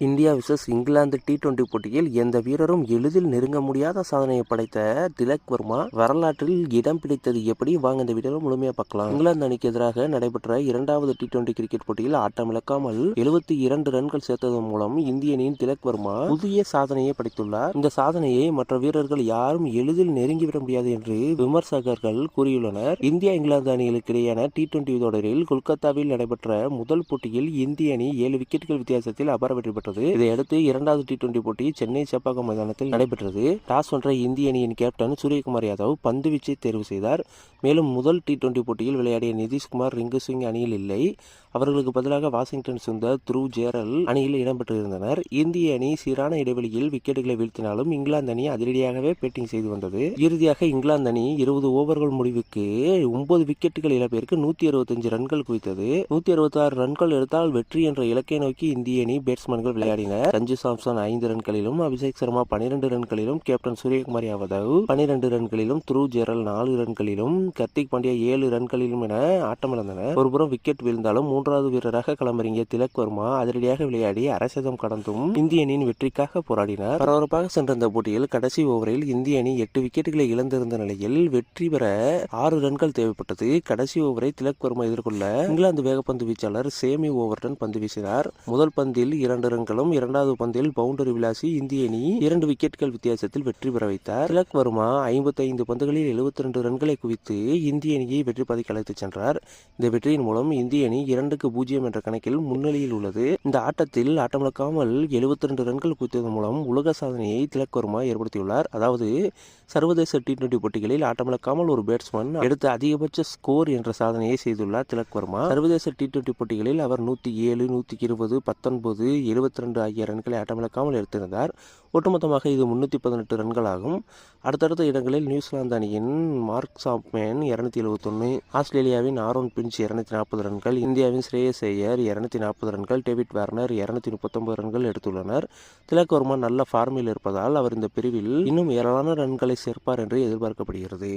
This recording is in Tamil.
இந்தியா விசஸ் இங்கிலாந்து T20 போட்டியில் எந்த வீரரும் எளிதில் நெருங்க முடியாத சாதனையை படைத்த திலக் வர்மா வரலாற்றில் இடம் பிடித்தது எப்படி? வாங்க இந்த வீடியோவில் முழுமையாக பார்க்கலாம். இங்கிலாந்து அணிக்கு எதிராக நடைபெற்ற இரண்டாவது T20 கிரிக்கெட் போட்டியில் ஆட்டமிழக்காமல் 72 ரன்கள் சேர்த்ததன் மூலம் இந்திய அணியின் திலக் வர்மா புதிய சாதனையை படைத்துள்ளார். இந்த சாதனையை மற்ற வீரர்கள் யாரும் எளிதில் நெருங்கிவிட முடியாது என்று விமர்சகர்கள் கூறியுள்ளனர். இந்தியா இங்கிலாந்து அணிகளுக்கு இடையேயான T20 தொடரில் கொல்கத்தாவில் நடைபெற்ற முதல் போட்டியில் இந்திய அணி 7 விக்கெட்டுகள் வித்தியாசத்தில் அபார வெற்றி பெற்றது. இதையடுத்து இரண்டாவது T20 போட்டி சென்னை சேப்பாக்கம் மைதானத்தில் நடைபெற்றது. டாஸ் வென்ற இந்திய அணியின் கேப்டன் சூரியகுமார் யாதவ் பந்து வீச்சை தேர்வு செய்தார். மேலும் முதல் T20 போட்டியில் விளையாடிய நிதிஷ்குமார், ரிங்கு சிங் அணியில் இல்லை. அவர்களுக்கு பதிலாக வாஷிங்டன் சுந்தர், த்ருவ் ஜேரல் அணியில் இடம்பெற்றிருந்தனர். இந்திய அணி சீரான இடைவெளியில் விக்கெட்டுகளை வீழ்த்தினாலும் இங்கிலாந்து அணி அதிரடியாகவே பேட்டிங் செய்து வந்தது. இறுதியாக இங்கிலாந்து அணி 20 ஓவர்கள் முடிவுக்கு 9 விக்கெட்டுகள் இழப்பிற்கு 165 ரன்கள் குவித்தது. 166 ரன்கள் எடுத்தால் வெற்றி என்ற இலக்கை நோக்கி இந்திய அணி பேட்ஸ்மேன்கள் விளையாடினர். சஞ்சு சாம்சன் 5 ரன்களிலும், அபிஷேக் சர்மா 12 ரன்களிலும், கேப்டன் சூரியகுமார் யாதவ் 12 ரன்களிலும், த்ருவ் ஜேரல் 4 ரன்களிலும், ஹர்திக் பாண்டியா 7 ரன்களிலும் என ஆட்டமிழந்தனர். ஒருபுறம் விக்கெட் வீழ்ந்தாலும் மூன்றாவது வீரராக களமிறங்கிய திலக் வர்மா அதிரடியாக விளையாடி அரைசதம் கடந்தும் இந்திய அணியின் வெற்றிக்காக போராடினார். பரபரப்பாக சென்ற இந்த போட்டியில் கடைசி ஓவரில் இந்திய அணி 8 விக்கெட்டுகளை இழந்திருந்த நிலையில் வெற்றி பெற 6 ரன்கள் தேவைப்பட்டது. கடைசி ஓவரை திலக் வர்மா எதிர்கொள்ள இங்கிலாந்து வேகப்பந்து வீச்சாளர் சேமி ஓவர்டன் பந்து வீசினார். முதல் பந்தில் 2 ரன்களும், இரண்டாவது பந்தில் பவுண்டரி விளாசி இந்திய அணி 2 விக்கெட்டுகள் வித்தியாசத்தில் வெற்றி பெற வைத்தார். திலக் வர்மா 55 பந்துகளில் 72 ரன்களை குவித்து இந்திய அணியை வெற்றி பாதைக்கு அழைத்துச் சென்றார். இந்த வெற்றியின் மூலம் இந்திய அணி 2-0 என்ற கணக்கில் முன்னிலையில் உள்ளது. இந்த ஆட்டத்தில் ஆட்டமிழக்காமல் 72 ரன்கள் குவித்ததன் மூலம் உலக சாதனையை திலக் வர்மா ஏற்படுத்தியுள்ளார். அதாவது சர்வதேச T20 போட்டிகளில் ஆட்டமிழக்காமல் ஒரு பேட்ஸ்மேன் எடுத்த அதிகபட்ச ஸ்கோர் என்ற சாதனையை செய்துள்ளார் திலக் வர்மா. சர்வதேச T20 போட்டிகளில் அவர் 107, 120, 19, 72 ஆகிய ரன்களை ஆட்டமிழக்காமல் எடுத்திருந்தார். ஒட்டுமொத்தமாக இது 318 ரன்கள் ஆகும். அடுத்தடுத்த இடங்களில் நியூசிலாந்து அணியின் மார்க் சாப்மேன் 271, ஆஸ்திரேலியாவின் ஆரோன் பின்ச் 240 ரன்கள், இந்தியாவின் ஸ்ரேயஸ் ஐயர் 240 ரன்கள், டேவிட் வார்னர் 239 ரன்கள் எடுத்துள்ளனர். திலக் வர்மா நல்ல ஃபார்மில் இருப்பதால் அவர் இந்த பிரிவில் இன்னும் ஏராளமான ரன்களை சேர்ப்பார் என்று எதிர்பார்க்கப்படுகிறது.